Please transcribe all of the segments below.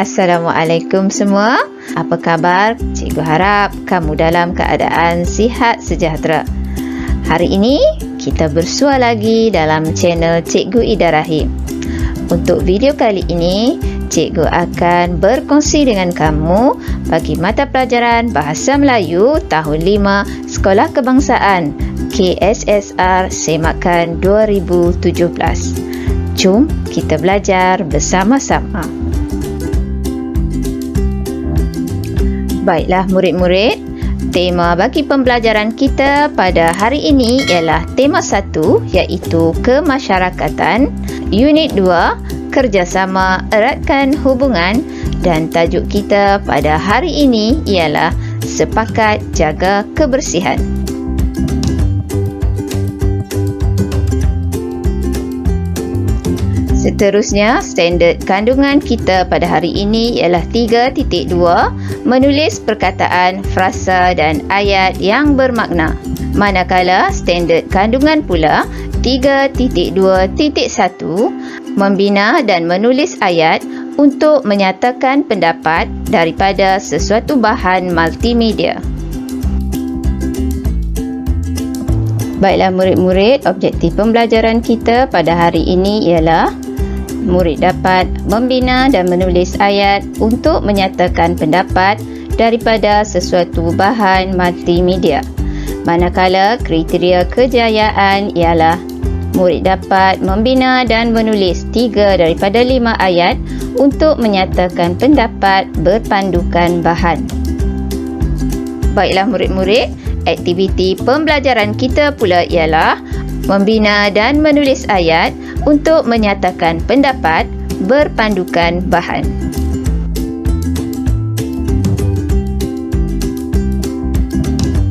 Assalamualaikum semua. Apa khabar? Cikgu harap kamu dalam keadaan sihat sejahtera. Hari ini kita bersua lagi dalam channel Cikgu Ida Rahim. Untuk video kali ini, Cikgu akan berkongsi dengan kamu bagi mata pelajaran Bahasa Melayu tahun 5 Sekolah Kebangsaan KSSR Semakan 2017. Jom kita belajar bersama-sama. Baiklah murid-murid, tema bagi pembelajaran kita pada hari ini ialah tema 1 iaitu kemasyarakatan, unit 2 kerjasama eratkan hubungan dan tajuk kita pada hari ini ialah sepakat jaga kebersihan. Seterusnya, standard kandungan kita pada hari ini ialah 3.2, menulis perkataan, frasa dan ayat yang bermakna. Manakala standard kandungan pula 3.2.1, membina dan menulis ayat untuk menyatakan pendapat daripada sesuatu bahan multimedia. Baiklah murid-murid, objektif pembelajaran kita pada hari ini ialah murid dapat membina dan menulis ayat untuk menyatakan pendapat daripada sesuatu bahan multimedia. Manakala kriteria kejayaan ialah murid dapat membina dan menulis 3 daripada 5 ayat untuk menyatakan pendapat berpandukan bahan. Baiklah murid-murid, aktiviti pembelajaran kita pula ialah membina dan menulis ayat untuk menyatakan pendapat berpandukan bahan.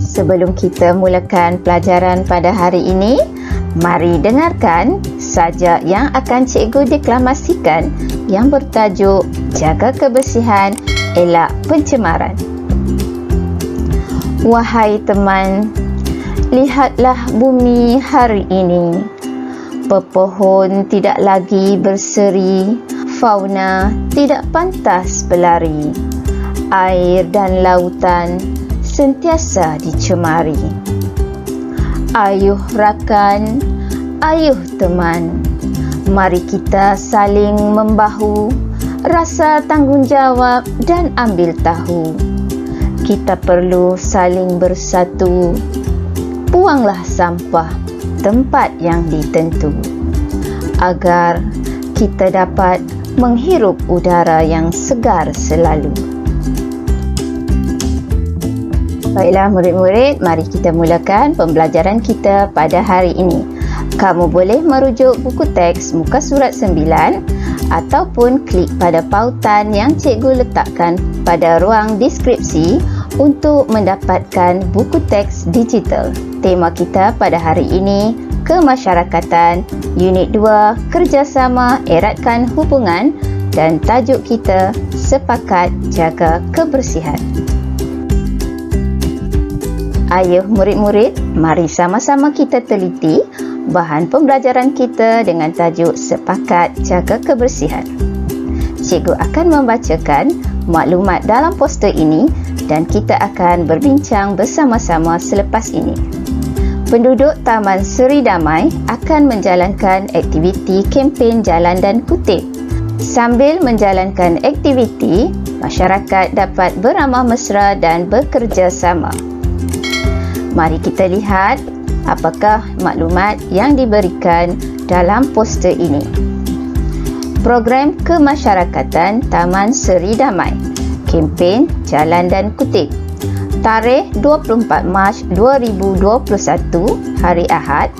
Sebelum kita mulakan pelajaran pada hari ini, mari dengarkan sajak yang akan cikgu deklamasikan yang bertajuk Jaga Kebersihan, Elak Pencemaran. Wahai teman, lihatlah bumi hari ini. Pepohon tidak lagi berseri, fauna tidak pantas berlari. Air dan lautan sentiasa dicemari. Ayuh rakan, ayuh teman, mari kita saling membahu, rasa tanggungjawab dan ambil tahu. Kita perlu saling bersatu. Buanglah sampah tempat yang ditentu agar kita dapat menghirup udara yang segar selalu. Baiklah murid-murid, mari kita mulakan pembelajaran kita pada hari ini. Kamu boleh merujuk buku teks muka surat 9 ataupun klik pada pautan yang cikgu letakkan pada ruang deskripsi untuk mendapatkan buku teks digital. Tema kita pada hari ini, kemasyarakatan, unit 2, kerjasama eratkan hubungan dan tajuk kita, sepakat jaga kebersihan. Ayuh murid-murid, mari sama-sama kita teliti bahan pembelajaran kita dengan tajuk sepakat jaga kebersihan. Cikgu akan membacakan maklumat dalam poster ini dan kita akan berbincang bersama-sama selepas ini. Penduduk Taman Seri Damai akan menjalankan aktiviti kempen jalan dan kutip. Sambil menjalankan aktiviti, masyarakat dapat beramah mesra dan bekerja sama. Mari kita lihat apakah maklumat yang diberikan dalam poster ini. Program kemasyarakatan Taman Seri Damai, kempen jalan dan kutip. Tarikh 24 Mac 2021, hari Ahad.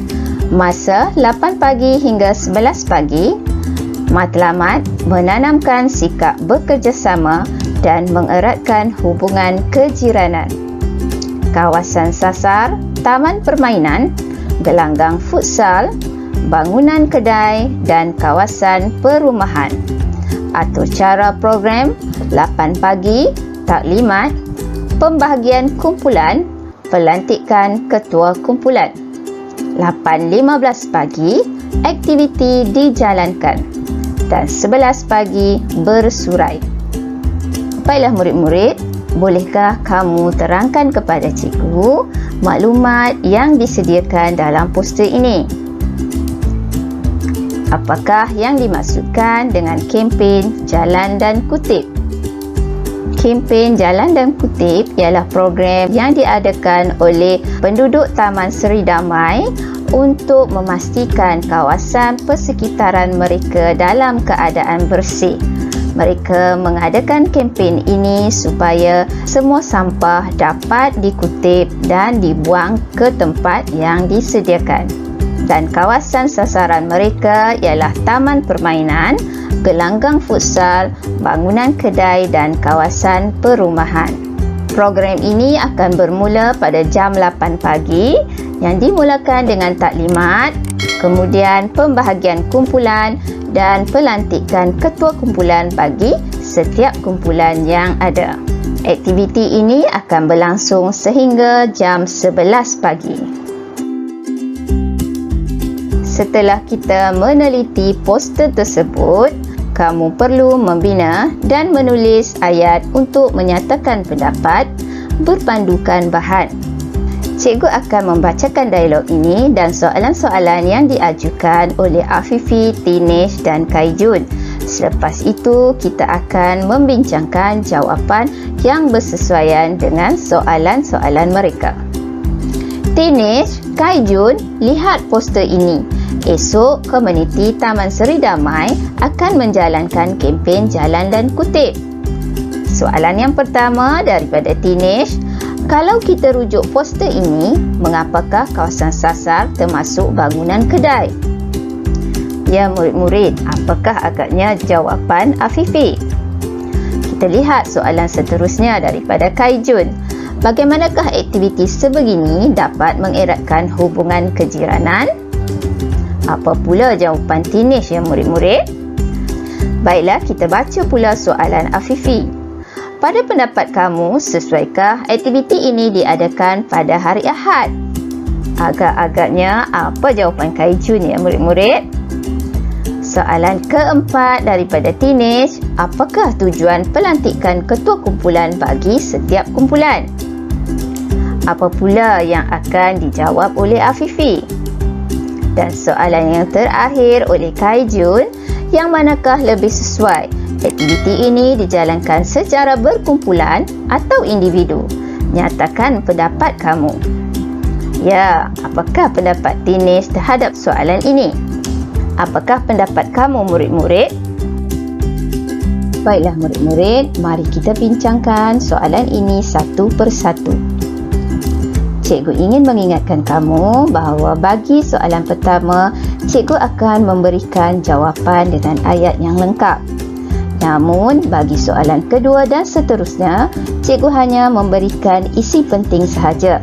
Masa 8 pagi hingga 11 pagi. Matlamat menanamkan sikap bekerjasama dan mengeratkan hubungan kejiranan. Kawasan sasar, taman permainan, gelanggang futsal, bangunan kedai dan kawasan perumahan. Atur cara program 8 pagi, taklimat, pembahagian kumpulan, pelantikan ketua kumpulan. 8.15 pagi, aktiviti dijalankan dan 11 pagi bersurai. Baiklah murid-murid, bolehkah kamu terangkan kepada cikgu maklumat yang disediakan dalam poster ini? Apakah yang dimaksudkan dengan kempen Jalan dan Kutip? Kempen Jalan dan Kutip ialah program yang diadakan oleh penduduk Taman Seri Damai untuk memastikan kawasan persekitaran mereka dalam keadaan bersih. Mereka mengadakan kempen ini supaya semua sampah dapat dikutip dan dibuang ke tempat yang disediakan. Dan kawasan sasaran mereka ialah taman permainan, gelanggang futsal, bangunan kedai dan kawasan perumahan. Program ini akan bermula pada jam 8 pagi yang dimulakan dengan taklimat, kemudian pembahagian kumpulan dan pelantikan ketua kumpulan bagi setiap kumpulan yang ada. Aktiviti ini akan berlangsung sehingga jam 11 pagi. Setelah kita meneliti poster tersebut, kamu perlu membina dan menulis ayat untuk menyatakan pendapat berpandukan bahan. Cikgu akan membacakan dialog ini dan soalan-soalan yang diajukan oleh Afifi, Tinesh dan Kaijun. Selepas itu, kita akan membincangkan jawapan yang bersesuaian dengan soalan-soalan mereka. Tinesh, Kaijun, lihat poster ini. Esok, komuniti Taman Seri Damai akan menjalankan kempen Jalan dan Kutip. Soalan yang pertama daripada Tinesh, kalau kita rujuk poster ini, mengapakah kawasan sasar termasuk bangunan kedai? Ya murid-murid, apakah agaknya jawapan Afifi? Kita lihat soalan seterusnya daripada Kaijun. Bagaimanakah aktiviti sebegini dapat mengeratkan hubungan kejiranan? Apa pula jawapan Tinesh ya murid-murid? Baiklah, kita baca pula soalan Afifi. Pada pendapat kamu, sesuaikah aktiviti ini diadakan pada hari Ahad? Agak-agaknya apa jawapan Kaijun ya murid-murid? Soalan keempat daripada Tinesh, apakah tujuan pelantikan ketua kumpulan bagi setiap kumpulan? Apa pula yang akan dijawab oleh Afifi? Dan soalan yang terakhir oleh Kaijun, yang manakah lebih sesuai? Aktiviti ini dijalankan secara berkumpulan atau individu? Nyatakan pendapat kamu. Ya, apakah pendapat Tinesh terhadap soalan ini? Apakah pendapat kamu murid-murid? Baiklah murid-murid, mari kita bincangkan soalan ini satu persatu. Cikgu ingin mengingatkan kamu bahawa bagi soalan pertama, cikgu akan memberikan jawapan dengan ayat yang lengkap. Namun, bagi soalan kedua dan seterusnya, cikgu hanya memberikan isi penting sahaja.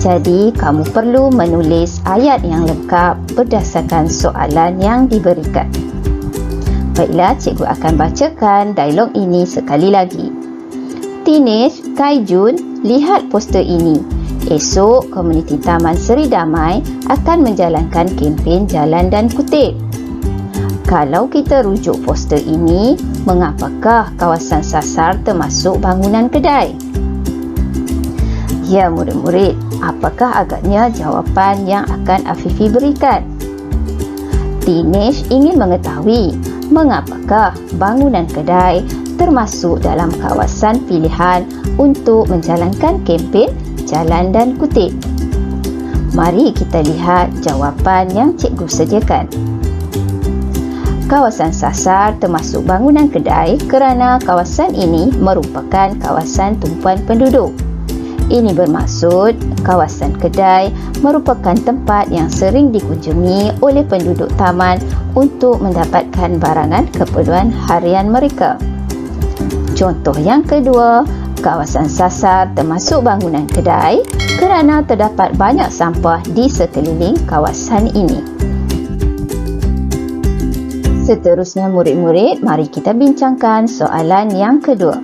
Jadi, kamu perlu menulis ayat yang lengkap berdasarkan soalan yang diberikan. Baiklah, cikgu akan bacakan dialog ini sekali lagi. Tinesh, Kaijun, lihat poster ini. Esok, komuniti Taman Seri Damai akan menjalankan kempen Jalan dan Kutip. Kalau kita rujuk poster ini, mengapakah kawasan sasar termasuk bangunan kedai? Ya murid-murid, apakah agaknya jawapan yang akan Afifi berikan? Tinesh ingin mengetahui mengapakah bangunan kedai termasuk dalam kawasan pilihan untuk menjalankan kempen Jalan dan Kutip. Mari kita lihat jawapan yang cikgu sediakan. Kawasan sasar termasuk bangunan kedai kerana kawasan ini merupakan kawasan tumpuan penduduk. Ini bermaksud kawasan kedai merupakan tempat yang sering dikunjungi oleh penduduk taman untuk mendapatkan barangan keperluan harian mereka. Contoh yang kedua, kawasan sasar termasuk bangunan kedai kerana terdapat banyak sampah di sekeliling kawasan ini. Seterusnya murid-murid, mari kita bincangkan soalan yang kedua.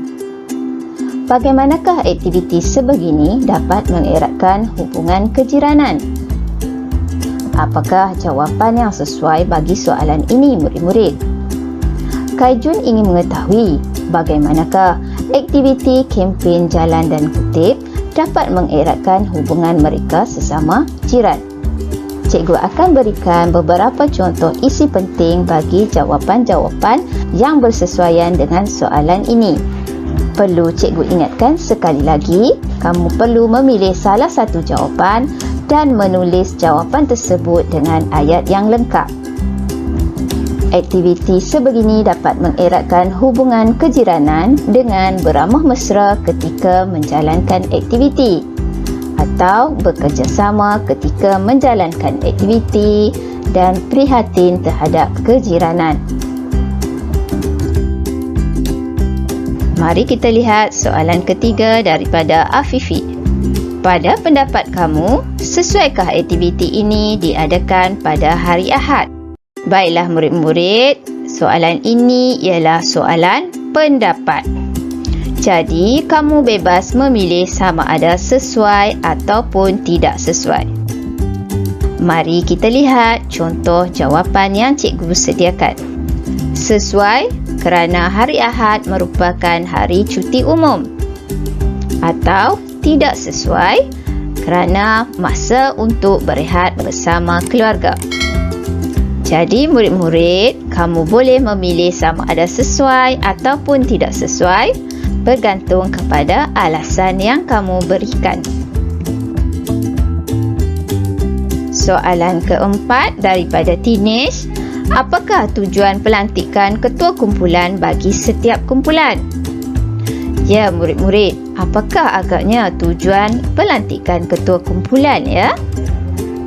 Bagaimanakah aktiviti sebegini dapat mengeratkan hubungan kejiranan? Apakah jawapan yang sesuai bagi soalan ini murid-murid? Kaijun ingin mengetahui Bagaimanakah aktiviti kempen jalan dan kutip dapat mengeratkan hubungan mereka sesama jiran? Cikgu akan berikan beberapa contoh isi penting bagi jawapan-jawapan yang bersesuaian dengan soalan ini. Perlu cikgu ingatkan sekali lagi, kamu perlu memilih salah satu jawapan dan menulis jawapan tersebut dengan ayat yang lengkap. Aktiviti sebegini dapat mengeratkan hubungan kejiranan dengan beramah mesra ketika menjalankan aktiviti atau bekerjasama ketika menjalankan aktiviti dan prihatin terhadap kejiranan. Mari kita lihat soalan ketiga daripada Afifi. Pada pendapat kamu, sesuaikah aktiviti ini diadakan pada hari Ahad? Baiklah murid-murid, soalan ini ialah soalan pendapat. Jadi, kamu bebas memilih sama ada sesuai ataupun tidak sesuai. Mari kita lihat contoh jawapan yang cikgu sediakan. Sesuai kerana hari Ahad merupakan hari cuti umum. Atau tidak sesuai kerana masa untuk berehat bersama keluarga. Jadi murid-murid, kamu boleh memilih sama ada sesuai ataupun tidak sesuai bergantung kepada alasan yang kamu berikan. Soalan keempat daripada Tinesh. Apakah tujuan pelantikan ketua kumpulan bagi setiap kumpulan? Ya murid-murid, apakah agaknya tujuan pelantikan ketua kumpulan ya?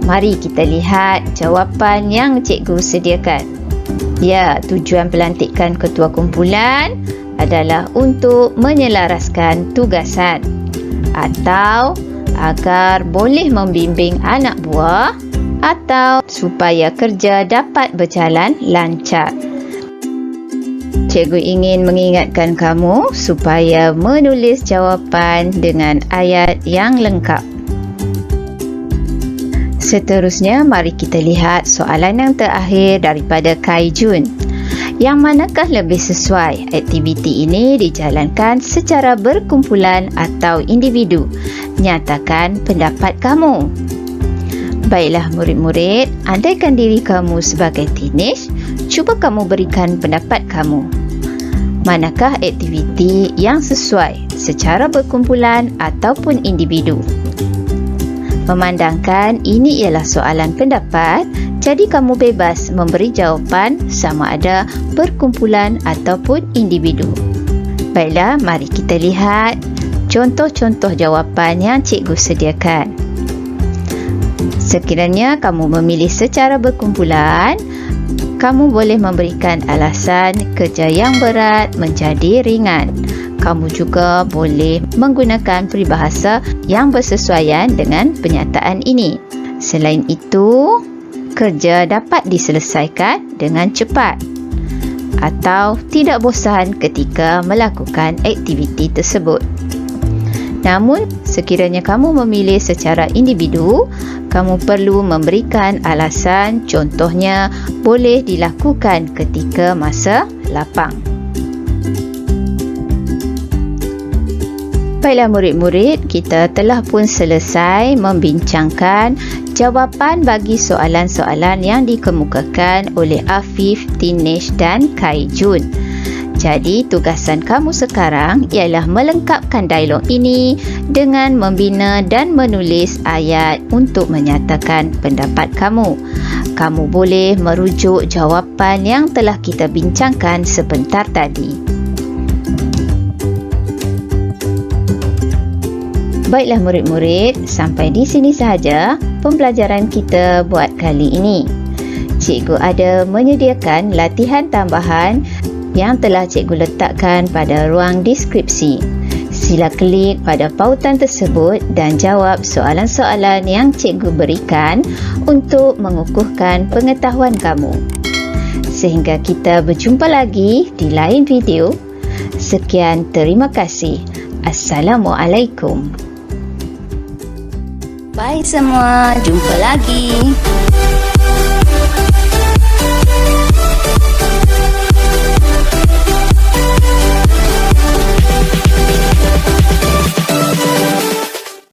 Mari kita lihat jawapan yang cikgu sediakan. Ya, tujuan pelantikan ketua kumpulan adalah untuk menyelaraskan tugasan atau agar boleh membimbing anak buah atau supaya kerja dapat berjalan lancar. Cikgu ingin mengingatkan kamu supaya menulis jawapan dengan ayat yang lengkap. Seterusnya, mari kita lihat soalan yang terakhir daripada Kai Jun. Yang manakah lebih sesuai? Aktiviti ini dijalankan secara berkumpulan atau individu? Nyatakan pendapat kamu. Baiklah murid-murid, andaikan diri kamu sebagai teenage, cuba kamu berikan pendapat kamu. Manakah aktiviti yang sesuai secara berkumpulan ataupun individu? Memandangkan ini ialah soalan pendapat, jadi kamu bebas memberi jawapan sama ada berkumpulan ataupun individu. Baiklah, mari kita lihat contoh-contoh jawapan yang cikgu sediakan. Sekiranya kamu memilih secara berkumpulan, kamu boleh memberikan alasan kerja yang berat menjadi ringan. Kamu juga boleh menggunakan peribahasa yang bersesuaian dengan penyataan ini. Selain itu, kerja dapat diselesaikan dengan cepat atau tidak bosan ketika melakukan aktiviti tersebut. Namun, sekiranya kamu memilih secara individu, kamu perlu memberikan alasan, contohnya boleh dilakukan ketika masa lapang. Baiklah murid-murid, kita telah pun selesai membincangkan jawapan bagi soalan-soalan yang dikemukakan oleh Afif, Tinesh dan Kai Jun. Jadi, tugasan kamu sekarang ialah melengkapkan dialog ini dengan membina dan menulis ayat untuk menyatakan pendapat kamu. Kamu boleh merujuk jawapan yang telah kita bincangkan sebentar tadi. Baiklah murid-murid, sampai di sini sahaja pembelajaran kita buat kali ini. Cikgu ada menyediakan latihan tambahan yang telah cikgu letakkan pada ruang deskripsi. Sila klik pada pautan tersebut dan jawab soalan-soalan yang cikgu berikan untuk mengukuhkan pengetahuan kamu. Sehingga kita berjumpa lagi di lain video. Sekian, terima kasih. Assalamualaikum. Bye semua, jumpa lagi.